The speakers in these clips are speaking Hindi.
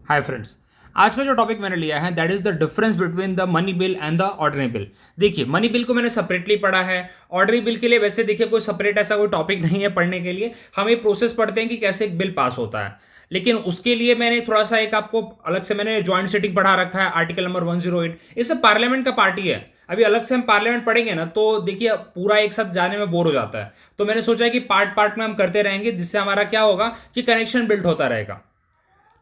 Hi friends. आज का जो टॉपिक मैंने लिया है that is the difference between the money bill and the ordinary bill. देखिए, मनी बिल को मैंने सेपरेटली पढ़ा है। ऑर्डिनरी बिल के लिए वैसे देखिए कोई सेपरेट ऐसा कोई टॉपिक नहीं है पढ़ने के लिए। हम ये प्रोसेस पढ़ते हैं कि कैसे एक बिल पास होता है, लेकिन उसके लिए मैंने थोड़ा सा एक आपको अलग से मैंने ज्वाइंट सेटिंग पढ़ा रखा है, आर्टिकल नंबर 108। ये सब पार्लियामेंट का पार्टी है। अभी अलग से हम पार्लियामेंट पढ़ेंगे ना तो देखिए पूरा एक साथ जाने में बोर हो जाता है। तो मैंने सोचा है कि पार्ट पार्ट में हम करते रहेंगे, जिससे हमारा क्या होगा कि कनेक्शन बिल्ड होता रहेगा।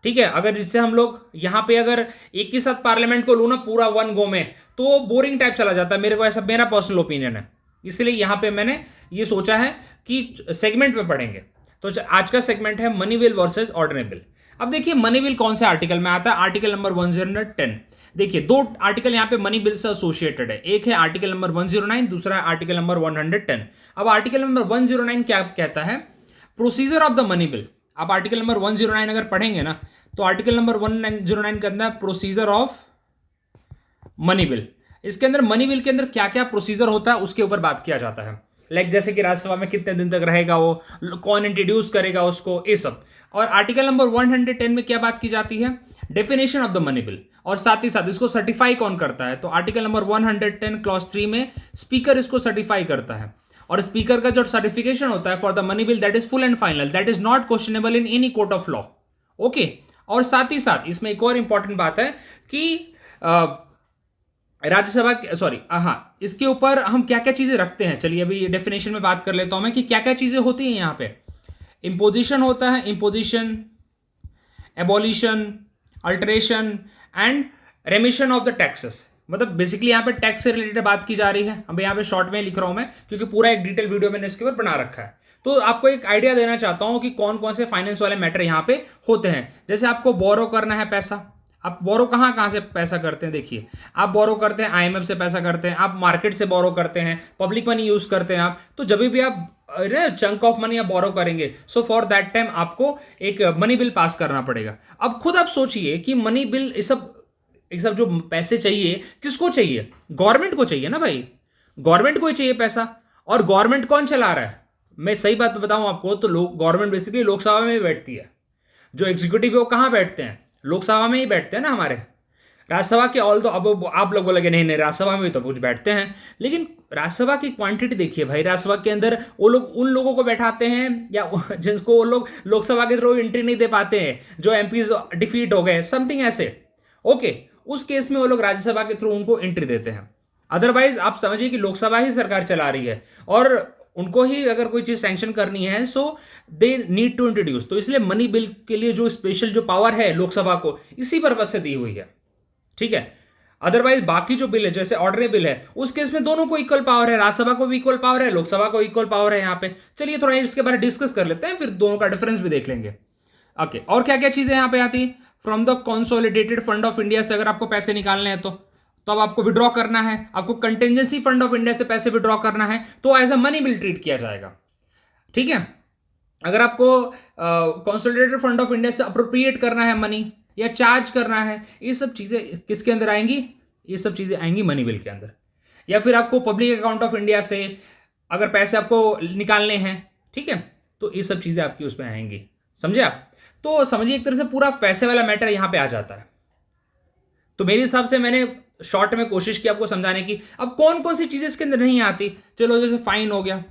ठीक है, अगर जिससे हम लोग यहाँ पे अगर एक ही साथ पार्लियामेंट को लूँ ना पूरा वन गो में, तो बोरिंग टाइप चला जाता है। मेरे को ऐसा मेरा पर्सनल ओपिनियन है। इसलिए यहाँ पे मैंने ये सोचा है कि सेगमेंट में पढ़ेंगे। तो आज का सेगमेंट है money bill versus ordinary bill. अब देखिए मनी बिल कौन से आर्टिकल में आता है, आर्टिकल नंबर 110। देखिए दो आर्टिकल यहाँ पे मनी बिल से एसोसिएटेड है, एक है आर्टिकल नंबर 109, दूसरा है आर्टिकल नंबर 110। अब आर्टिकल नंबर 109 क्या कहता है, procedure of the money bill. आप आर्टिकल नंबर 109 अगर पढ़ेंगे ना तो आर्टिकल नंबर 109 के अंदर प्रोसीजर ऑफ मनी बिल। इसके अंदर मनी बिल के अंदर क्या क्या प्रोसीजर होता है उसके ऊपर बात किया जाता है। लाइक जैसे कि राज्यसभा में कितने दिन तक रहेगा वो, कौन इंट्रोड्यूस करेगा उसको, ये सब। और आर्टिकल नंबर 110 में क्या बात की जाती है, definition of the money bill, और साथ ही साथ इसको सर्टिफाई कौन करता है। तो आर्टिकल नंबर 110 क्लॉज 3 में स्पीकर इसको सर्टिफाई करता है। और स्पीकर का जो सर्टिफिकेशन होता है for the money bill that is full and final, that is not questionable in any court of law. Okay. और साथ ही साथ इसमें एक और इंपॉर्टेंट बात है कि राज्यसभा, सॉरी, हाँ, इसके ऊपर हम क्या क्या चीजें रखते हैं। चलिए अभी डेफिनेशन में बात कर लेता हूं मैं कि क्या क्या चीजें होती हैं यहाँ पे। इम्पोजिशन होता है, imposition, abolition, alteration and रेमिशन of the taxes. मतलब बेसिकली यहाँ पे टैक्स से रिलेटेड बात की जा रही है। अब यहाँ पे शॉर्ट में लिख रहा हूं मैं क्योंकि पूरा एक डिटेल वीडियो मैंने इसके ऊपर बना रखा है। तो आपको एक आइडिया देना चाहता हूं कि कौन कौन से फाइनेंस वाले मैटर यहाँ पे होते हैं। जैसे आपको बोरो करना है पैसा, आप बोरो कहाँ कहाँ से पैसा करते हैं। देखिए, आप बोरो करते हैं आईएमएफ से पैसा करते हैं, आप मार्केट से बोरो करते हैं, पब्लिक मनी यूज करते हैं आप। तो जब भी आप चंक ऑफ मनी आप बोरो करेंगे, सो फॉर दैट टाइम आपको एक मनी बिल पास करना पड़ेगा। अब खुद आप सोचिए कि मनी बिल ये सब जो पैसे चाहिए किसको चाहिए, गवर्नमेंट को चाहिए ना भाई। गवर्नमेंट को ही चाहिए पैसा। और गवर्नमेंट कौन चला रहा है, मैं सही बात बताऊं आपको तो लोग, गवर्नमेंट बेसिकली लोकसभा में ही बैठती है। जो एग्जीक्यूटिव है वो कहाँ बैठते हैं, लोकसभा में ही बैठते हैं ना हमारे। राज्यसभा के ऑल तो अब आप लोग बोलेंगे नहीं नहीं राज्यसभा में भी तो कुछ बैठते हैं, लेकिन राज्यसभा की क्वांटिटी देखिए भाई। राज्यसभा के अंदर वो लोग उन लोगों को बैठाते हैं या जिनको वो लोग लोकसभा के थ्रू एंट्री नहीं दे पाते हैं, जो एमपीज डिफीट हो गए, समथिंग ऐसे। ओके, उस केस में वो लोग राज्यसभा के थ्रू उनको एंट्री देते हैं। अदरवाइज आप समझिए कि लोकसभा ही सरकार चला रही है और उनको ही अगर कोई चीज सैंक्शन करनी है सो दे नीड टू इंट्रोड्यूस। तो इसलिए मनी बिल के लिए जो स्पेशल जो पावर है लोकसभा को, इसी पर्पज से दी हुई है। ठीक है। अदरवाइज बाकी जो बिल है जैसे ऑर्डिनरी बिल है, उस केस में दोनों को इक्वल पावर है, राज्यसभा को भी इक्वल पावर है, लोकसभा को इक्वल पावर है यहाँ पे। चलिए थोड़ा इसके बारे में डिस्कस कर लेते हैं, फिर दोनों का डिफरेंस भी देख लेंगे। ओके, और क्या क्या चीजें यहाँ पे आती है। From the consolidated fund of India से अगर आपको पैसे निकालने हैं तो अब आपको विड्रॉ करना है, आपको कंटेंजेंसी फंड ऑफ इंडिया से पैसे विड्रॉ करना है तो as a money bill treat किया जाएगा। ठीक है। अगर आपको कंसोलिडेटेड फंड ऑफ इंडिया से अप्रोप्रिएट करना है मनी या चार्ज करना है, ये सब चीजें किसके अंदर आएंगी, ये सब चीजें आएंगी मनी बिल के अंदर। या फिर आपको पब्लिक अकाउंट ऑफ इंडिया से अगर पैसे आपको निकालने हैं, ठीक है, तो ये सब चीजें आपकी उसमें आएंगी। समझे आप। तो समझिए एक तरह से पूरा पैसे वाला मैटर यहां पे आ जाता है। तो मेरे हिसाब से मैंने शॉर्ट में कोशिश की आपको समझाने की। अब कौन कौन सी चीजें इसके अंदर नहीं आती, चलो जैसे फाइन हो गया।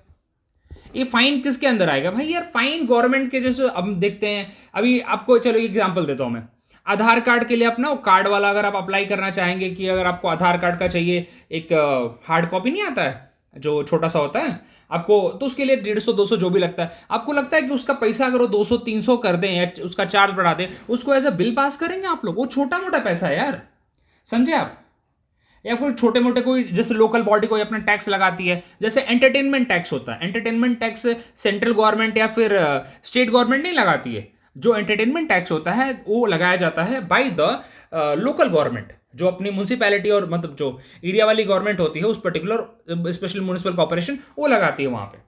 ये फाइन किसके अंदर आएगा भाई, यार फाइन गवर्नमेंट के, जैसे अब देखते हैं अभी आपको, चलो एग्जांपल देता हूं मैं। आधार कार्ड के लिए अपना कार्ड वाला अगर आप अप्लाई करना चाहेंगे कि अगर आपको आधार कार्ड का चाहिए एक हार्ड कॉपी नहीं आता है जो छोटा सा होता है आपको, तो उसके लिए 150-200 जो भी लगता है, आपको लगता है कि उसका पैसा अगर वो 200-300 कर दें या उसका चार्ज बढ़ा दें, उसको एज अ बिल पास करेंगे आप लोग। वो छोटा मोटा पैसा है यार, समझे आप। या फिर छोटे मोटे कोई जैसे लोकल बॉडी कोई अपना टैक्स लगाती है, जैसे एंटरटेनमेंट टैक्स होता है। एंटरटेनमेंट टैक्स सेंट्रल गवर्नमेंट या फिर स्टेट गवर्नमेंट नहीं लगाती है। जो एंटरटेनमेंट टैक्स होता है वो लगाया जाता है बाय द लोकल गवर्नमेंट, जो अपनी म्यूनसिपैलिटी और मतलब जो एरिया वाली गवर्नमेंट होती है उस पर्टिकुलर स्पेशल म्यूनिसिपल कॉर्पोरेशन वो लगाती है वहां पे।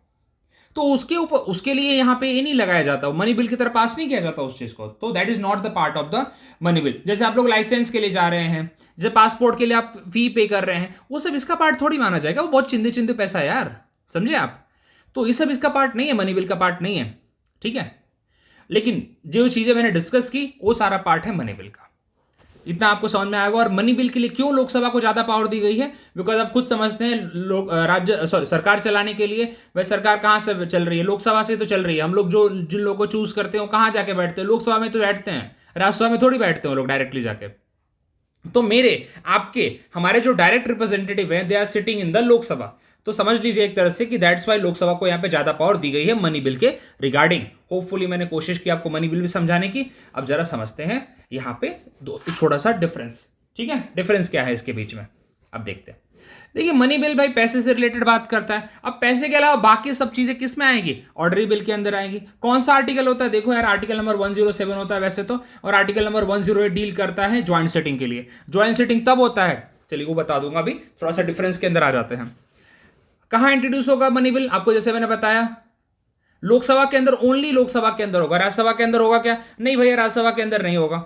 तो उसके ऊपर उसके लिए यहाँ पे ये नहीं लगाया जाता, मनी बिल की तरह पास नहीं किया जाता उस चीज को। तो that is not the part of the money bill. जैसे आप लोग लाइसेंस के लिए जा रहे हैं, जैसे पासपोर्ट के लिए आप फी पे कर रहे हैं, वो सब इसका पार्ट थोड़ी माना जाएगा। वो बहुत चिंदे चिंदे पैसा है यार, समझे आप। तो ये सब इसका पार्ट नहीं है, मनी बिल का पार्ट नहीं है। ठीक है। लेकिन जो चीज़ें मैंने डिस्कस की वो सारा पार्ट है मनी बिल का। इतना आपको समझ में आएगा। और मनी बिल के लिए क्यों लोकसभा को ज़्यादा पावर दी गई है, बिकॉज आप खुद समझते हैं लोग सरकार चलाने के लिए वह सरकार कहाँ से चल रही है, लोकसभा से तो चल रही है। हम लोग जो जिन लोगों को चूज करते हैं वो कहाँ जाके बैठते हैं, लोकसभा में तो बैठते हैं, राज्यसभा में थोड़ी बैठते हैं लोग डायरेक्टली जाके। तो मेरे आपके हमारे जो डायरेक्ट रिप्रेजेंटेटिव हैं they are sitting in the Lok Sabha. तो समझ लीजिए एक तरह से कि दैट्स वाई लोकसभा को यहाँ पे ज्यादा पावर दी गई है मनी बिल के रिगार्डिंग। होपफुली मैंने कोशिश की आपको मनी बिल भी समझाने की। अब जरा समझते हैं यहाँ पे दो छोटा सा डिफरेंस। ठीक है, डिफरेंस क्या है इसके बीच में अब देखते हैं। देखिए मनी बिल भाई पैसे से रिलेटेड बात करता है। अब पैसे के अलावा बाकी सब चीजें किस में आएंगी, ऑर्डरी बिल के अंदर आएंगी। कौन सा आर्टिकल होता है, देखो यार आर्टिकल नंबर 107 होता है वैसे तो, और आर्टिकल नंबर 108 डील करता है ज्वाइंट सेटिंग के लिए। ज्वाइंट सेटिंग तब होता है, चलिए वो बता दूंगा अभी, थोड़ा सा डिफरेंस के अंदर आ जाते हैं। कहां इंट्रोड्यूस होगा मनी बिल, आपको जैसे मैंने बताया लोकसभा के अंदर, ओनली लोकसभा के अंदर होगा। राज्यसभा के अंदर होगा क्या, नहीं भैया राज्यसभा के अंदर नहीं होगा।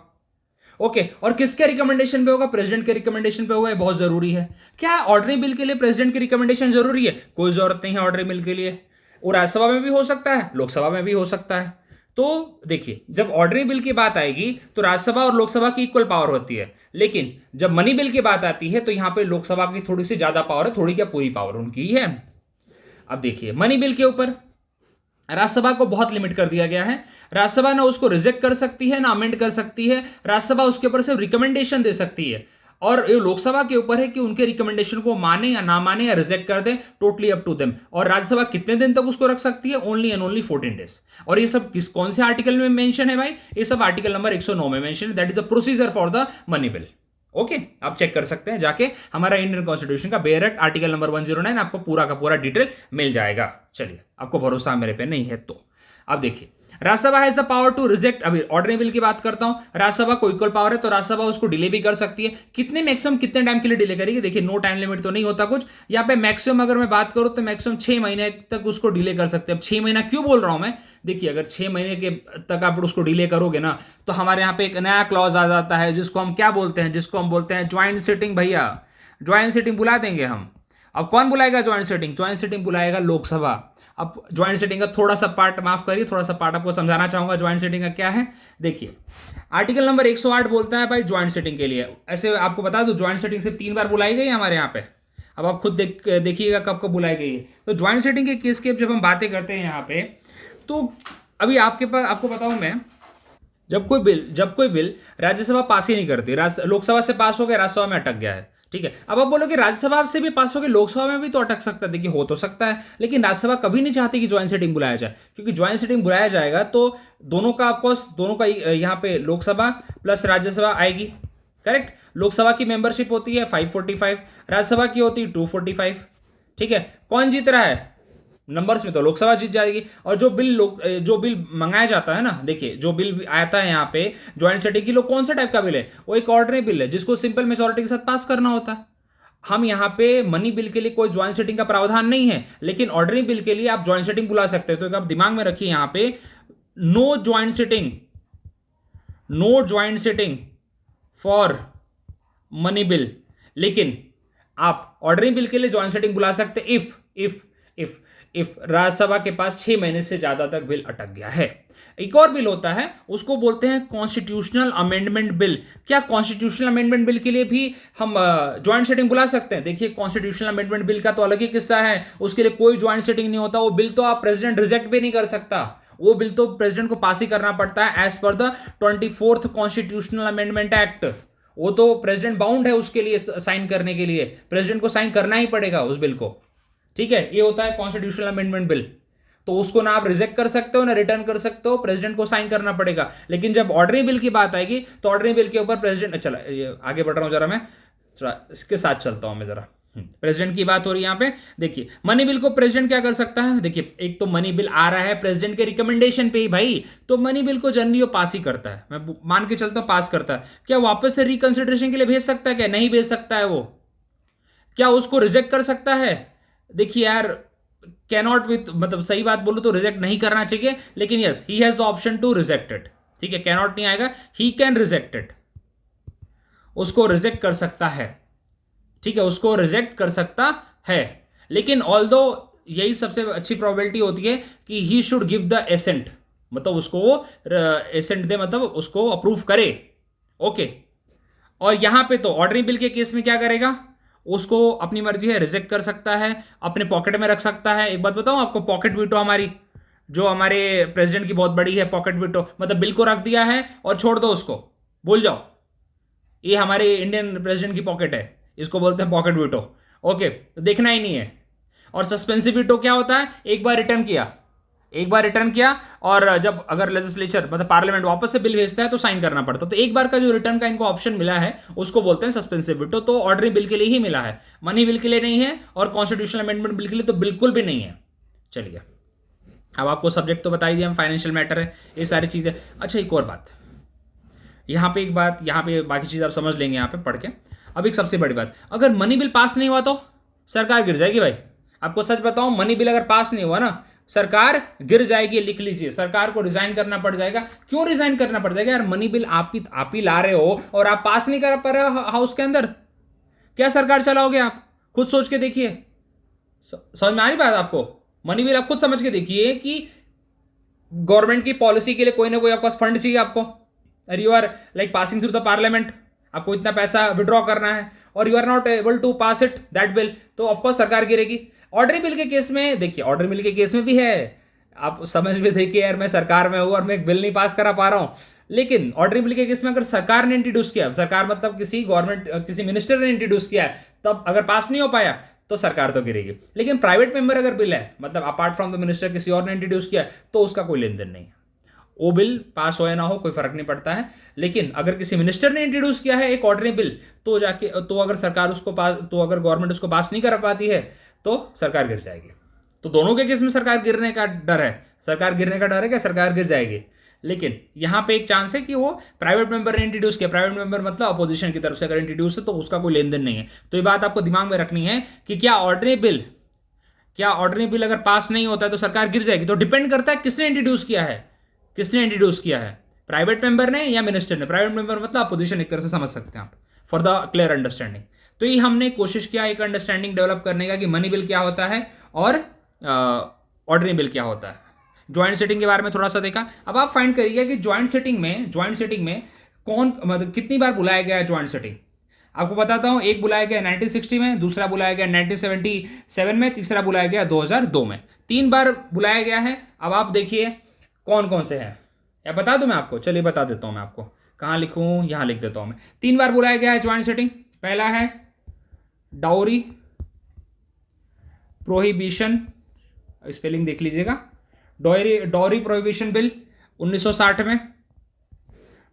ओके, और किसके रिकमेंडेशन पे होगा, प्रेसिडेंट के रिकमेंडेशन पे होगा। ये बहुत जरूरी है। क्या ऑर्डरी बिल के लिए प्रेसिडेंट की रिकमेंडेशन जरूरी है, कोई जरूरत नहीं है ऑर्डरी बिल के लिए। वो राज्यसभा में भी हो सकता है, लोकसभा में भी हो सकता है। तो देखिए जब ऑर्डरी बिल की बात आएगी तो राज्यसभा और लोकसभा की इक्वल पावर होती है, लेकिन जब मनी बिल की बात आती है तो यहां पे लोकसभा की थोड़ी सी ज्यादा पावर है, थोड़ी क्या पूरी पावर उनकी है। अब देखिए मनी बिल के ऊपर राज्यसभा को बहुत लिमिट कर दिया गया है। राज्यसभा ना उसको रिजेक्ट कर सकती है ना अमेंड कर सकती है। राज्यसभा उसके ऊपर सिर्फ रिकमेंडेशन दे सकती है, और ये लोकसभा के ऊपर है कि उनके रिकमेंडेशन को माने या ना माने या रिजेक्ट कर दे, टोटली अप टू देम। और राज्यसभा कितने दिन तक उसको रख सकती है, ओनली एंड ओनली 14 डेज। और ये सब किस कौन से आर्टिकल में मेंशन है भाई, ये सब आर्टिकल नंबर 109 में मेंशन है। That is the procedure for the money bill. Okay, आप चेक कर सकते हैं जाके हमारा इंडियन कॉन्स्टिट्यूशन का बेयर आर्टिकल नंबर 109, आपको पूरा का पूरा डिटेल मिल जाएगा। चलिए, आपको भरोसा मेरे पे नहीं है तो अब देखिए Rajya Sabha has the power to reject. अभी ऑर्डनरी बिल की बात करता हूं, राज्यसभा को इक्वल पावर है तो राज्यसभा उसको डिले भी कर सकती है। कितने मैक्सिमम कितने टाइम के लिए डिले करेगी, देखिए नो टाइम लिमिट तो नहीं होता कुछ यहाँ पे। मैक्सिमम अगर मैं बात करूं तो मैक्सिमम 6 महीने तक उसको डिले कर सकते हैं। अब 6 महीना क्यों बोल रहा हूं मैं, देखिए अगर 6 महीने के तक आप उसको डिले करोगे ना तो हमारे यहाँ पे एक नया क्लॉज आ जाता है जिसको हम क्या बोलते हैं, जिसको हम बोलते हैं ज्वाइंट सिटिंग। भैया ज्वाइंट सिटिंग बुला देंगे हम। अब कौन बुलाएगा ज्वाइंट सिटिंग, ज्वाइंट सिटिंग बुलाएगा लोकसभा। अब ज्वाइंट सेटिंग का थोड़ा सा पार्ट माफ करिए, थोड़ा सा पार्ट आपको समझाना चाहूंगा ज्वाइंट सेटिंग का क्या है। देखिए आर्टिकल नंबर 108 बोलता है भाई ज्वाइंट सेटिंग के लिए, ऐसे आपको बता दूं ज्वाइंट सेटिंग से 3 बार बुलाई गई है हमारे यहाँ पे। अब आप खुद देखिएगा कब कब बुलाई गई है। तो ज्वाइंट सेटिंग के केस के जब हम बातें करते हैं यहाँ पे, तो अभी आपके पास आपको बताऊं मैं, जब कोई बिल राज्यसभा पास ही नहीं करती, लोकसभा से पास हो गया, राज्यसभा में अटक गया है, ठीक है। अब आप बोलोगे राज्यसभा से भी पास हो गए, लोकसभा में भी तो अटक सकता है। देखिए हो तो सकता है, लेकिन राज्यसभा कभी नहीं चाहती कि ज्वाइंट सेटिंग बुलाया जाए, क्योंकि ज्वाइंट सेटिंग बुलाया जाएगा तो दोनों का ऑफकोर्स दोनों का यहाँ पे लोकसभा प्लस राज्यसभा आएगी, करेक्ट। लोकसभा की मेंबरशिप होती है 545, राज्यसभा की होती है 245, ठीक है। कौन जीत रहा है, नंबर्स में तो लोकसभा जीत जाएगी। और जो बिल मंगाया जाता है ना, देखिए जो बिल आता है यहाँ पे ज्वाइंट सेटिंग के लिए कौन सा टाइप का बिल है, वो एक ऑर्डनरी बिल है जिसको सिंपल मेजोरिटी के साथ पास करना होता है। हम यहाँ पे मनी बिल के लिए कोई ज्वाइंट सेटिंग का प्रावधान नहीं है, लेकिन ऑर्डनरी बिल के लिए आप ज्वाइंट सेटिंग बुला सकते हैं। तो एक आप दिमाग में रखिए यहाँ पे, no joint sitting for money bill, लेकिन आप ऑर्डनरी बिल के लिए ज्वाइंट सेटिंग बुला सकते इफ राज्यसभा के पास 6 महीने से ज्यादा तक बिल अटक गया है। एक और बिल होता है उसको बोलते हैं कॉन्स्टिट्यूशनल अमेंडमेंट बिल। क्या कॉन्स्टिट्यूशनल अमेंडमेंट बिल के लिए भी हम ज्वाइंट सेटिंग बुला सकते हैं? देखिए कॉन्स्टिट्यूशनल अमेंडमेंट बिल का तो अलग ही किस्सा है, उसके लिए कोई ज्वाइंट सेटिंग नहीं होता। वो बिल तो आप प्रेसिडेंट रिजेक्ट भी नहीं कर सकता, वो बिल तो प्रेसिडेंट को पास ही करना पड़ता है as per the 24th constitutional amendment act. वो तो प्रेसिडेंट बाउंड है उसके लिए साइन करने के लिए, प्रेसिडेंट को साइन करना ही पड़ेगा उस बिल को, ठीक है। ये होता है कॉन्स्टिट्यूशनल अमेंडमेंट बिल। तो उसको ना आप रिजेक्ट कर सकते हो ना रिटर्न कर सकते हो, प्रेसिडेंट को साइन करना पड़ेगा। लेकिन जब ऑर्डनरी बिल की बात आएगी तो ऑर्डनरी बिल के ऊपर प्रेसिडेंट, चला ये आगे बढ़ रहा हूं जरा, मैं थोड़ा इसके साथ चलता हूं मैं जरा। प्रेसिडेंट की बात हो रही है यहाँ पे। देखिए मनी बिल को प्रेसिडेंट क्या कर सकता है, देखिए एक तो मनी बिल आ रहा है प्रेसिडेंट के रिकमेंडेशन पे ही भाई, तो मनी बिल को जनरली वो पास ही करता है, मैं मान के चलता हूं पास करता है। क्या वापस से रिकंसिडरेशन के लिए भेज सकता है, क्या नहीं भेज सकता है वो? क्या उसको रिजेक्ट कर सकता है? देखिए यार कैनॉट विथ, मतलब सही बात बोलो तो रिजेक्ट नहीं करना चाहिए, लेकिन yes he has the option to reject it, ठीक है। कैनॉट नहीं आएगा, ही कैन रिजेक्ट इट, उसको रिजेक्ट कर सकता है, ठीक है, उसको रिजेक्ट कर सकता है। लेकिन ऑल्दो यही सबसे अच्छी प्रोबेबिलिटी होती है कि he should give the assent, मतलब उसको एसेंट दे, मतलब उसको अप्रूव करे। ओके, और यहाँ पे तो ऑर्डरिंग बिल के केस में क्या करेगा, उसको अपनी मर्जी है रिजेक्ट कर सकता है, अपने पॉकेट में रख सकता है। एक बात बताऊँ आपको, पॉकेट वीटो हमारी जो हमारे प्रेसिडेंट की बहुत बड़ी है, पॉकेट वीटो, मतलब बिल को रख दिया है और छोड़ दो उसको, भूल जाओ, ये हमारे इंडियन प्रेसिडेंट की पॉकेट है, इसको बोलते हैं पॉकेट वीटो। ओके, तो देखना ही नहीं है। और सस्पेंसिव वीटो क्या होता है, एक बार रिटर्न किया और जब अगर लेजिस्लेचर मतलब पार्लियामेंट वापस से बिल भेजता है तो साइन करना पड़ता है। तो एक बार का जो रिटर्न का इनको ऑप्शन मिला है उसको बोलते हैं सस्पेंसिव वीटो। तो ऑर्डरिंग बिल के लिए ही मिला है, मनी बिल के लिए नहीं है, और कॉन्स्टिट्यूशनल अमेंडमेंट बिल के लिए तो बिल्कुल भी नहीं है। चलिए, अब आपको सब्जेक्ट तो बता ही दिया हम, फाइनेंशियल मैटर है, ये सारी चीज़ें। अच्छा, एक और बात यहाँ पे बाकी चीज़ आप समझ लेंगे यहाँ पे पढ़ के। अब एक सबसे बड़ी बात, अगर मनी बिल पास नहीं हुआ तो सरकार गिर जाएगी भाई। आपको सच बताऊं, मनी बिल अगर पास नहीं हुआ ना, सरकार गिर जाएगी, लिख लीजिए, सरकार को रिजाइन करना पड़ जाएगा। क्यों रिजाइन करना पड़ जाएगा यार, मनी बिल आप ही ला रहे हो और आप पास नहीं कर पा रहे हो हाउस के अंदर, क्या सरकार चलाओगे आप? खुद सोच के देखिए, समझ में आ रही बात आपको? मनी बिल आप खुद समझ के देखिए कि गवर्नमेंट की पॉलिसी के लिए कोई ना कोई आपके पास फंड चाहिए आपको, और you are like passing through the parliament, आपको इतना पैसा विड्रॉ करना है और you are not able to pass it that bill, तो ऑफकोर्स सरकार गिरेगी। ऑर्डरिंग बिल के केस में देखिए, ऑर्डरिंग बिल के केस में भी है, आप समझ में देखिए यार, मैं सरकार में हूं और मैं एक बिल नहीं पास करा पा रहा हूं, लेकिन ऑर्डरिंग बिल के केस में अगर सरकार ने इंट्रोड्यूस किया, सरकार मतलब किसी मिनिस्टर ने इंट्रोड्यूस किया है, तब अगर पास नहीं हो पाया तो सरकार तो गिरेगी। लेकिन प्राइवेट मेंबर अगर बिल है, मतलब अपार्ट फ्रॉम द मिनिस्टर किसी और ने इंट्रोड्यूस किया, तो उसका कोई लेन देन नहीं है, वो बिल पास हो या ना हो कोई फर्क नहीं पड़ता है। लेकिन अगर किसी मिनिस्टर ने इंट्रोड्यूस किया है एक ऑर्डरिंग बिल, तो जाके तो अगर सरकार उसको पास, तो अगर गवर्नमेंट उसको पास नहीं कर पाती है तो सरकार गिर जाएगी। तो दोनों के केस में सरकार गिरने का डर है, क्या सरकार गिर जाएगी। लेकिन यहाँ पे एक चांस है कि वो प्राइवेट मेंबर ने इंट्रोड्यूस किया, प्राइवेट मेंबर मतलब अपोजिशन की तरफ से अगर इंट्रोड्यूस है तो उसका कोई लेन देन नहीं है। तो ये बात आपको दिमाग में रखनी है कि क्या ऑर्डरिंग बिल अगर पास नहीं होता है तो सरकार गिर जाएगी। तो डिपेंड करता है किसने इंट्रोड्यूस किया है, प्राइवेट मेंबर ने या मिनिस्टर ने। प्राइवेट मेंबर मतलब अपोजिशन, एक तरह से समझ सकते हैं आप, फॉर द क्लियर अंडरस्टैंडिंग। तो ये हमने कोशिश किया एक अंडरस्टैंडिंग डेवलप करने का कि मनी बिल क्या होता है और ऑर्डरिंग बिल क्या होता है। ज्वाइंट सेटिंग के बारे में थोड़ा सा देखा। अब आप फाइंड करिएगा कि ज्वाइंट सेटिंग में कौन, मतलब कितनी बार बुलाया गया है ज्वाइंट सेटिंग। आपको बताता हूँ, एक बुलाया गया 1960 में, दूसरा बुलाया गया 1977 में, तीसरा बुलाया गया 2002 में। 3 बार बुलाया गया है। अब आप देखिए कौन कौन से हैं, या बता दूं मैं आपको? चलिए बता देता हूँ मैं आपको, कहाँ लिखूँ, यहाँ लिख देता हूँ मैं। 3 बार बुलाया गया है ज्वाइंट सेटिंग। पहला है डाउरी प्रोहिबिशन, स्पेलिंग देख लीजिएगा, डाउरी प्रोहिबिशन बिल 1960 में।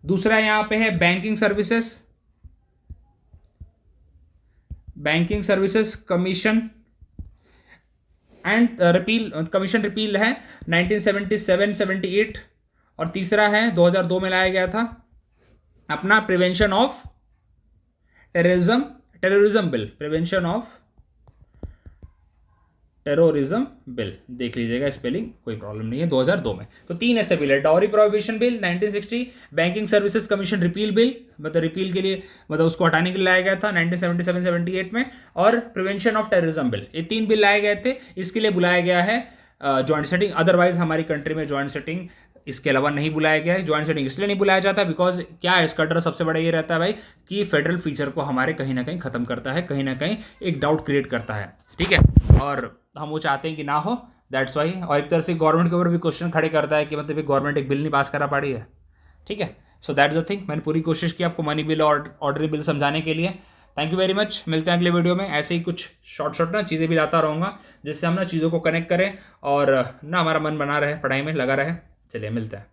दूसरा यहाँ पे है banking services commission and repeal, commission repeal है 1977-78। और तीसरा है 2002 में लाया गया था अपना प्रिवेंशन ऑफ टेररिज्म बिल, देख लीजिएगा स्पेलिंग, कोई प्रॉब्लम नहीं है, 2002 में। तो 3 ऐसे बिल है, dowry prohibition bill 1960, banking services commission repeal bill, मतलब रिपील के लिए, मतलब उसको हटाने के लिए लाया गया था 1977-78 में, और प्रिवेंशन ऑफ टेररिज्म बिल। ये 3 बिल लाए गए थे, इसके लिए बुलाया गया है ज्वाइंट सेटिंग। अदरवाइज हमारी कंट्री में ज्वाइंट सेटिंग इसके अलावा नहीं बुलाया गया है। ज्वाइंट सेटिंग इसलिए नहीं बुलाया जाता बिकॉज क्या है, इसका डर सबसे बड़ा ये रहता है भाई कि फेडरल फीचर को हमारे कहीं ना कहीं खत्म करता है, कहीं ना कहीं एक डाउट क्रिएट करता है, ठीक है, और हम वो चाहते हैं कि ना हो, दैट्स वाई। और एक तरह से गवर्नमेंट के ऊपर भी क्वेश्चन खड़े करता है कि मतलब ये गवर्नमेंट एक बिल नहीं पास करा पा रही है, ठीक है। सो दैट्स द थिंग, मैंने पूरी कोशिश की आपको मनी बिल और ऑर्डरिंग बिल समझाने के लिए। थैंक यू वेरी मच, मिलते हैं अगले वीडियो में। ऐसे ही कुछ शॉर्ट ना चीज़ें भी लाता रहूँगा जिससे हम ना चीज़ों को कनेक्ट करें और ना हमारा मन बना रहे, पढ़ाई में लगा रहे। चलिए मिलते हैं।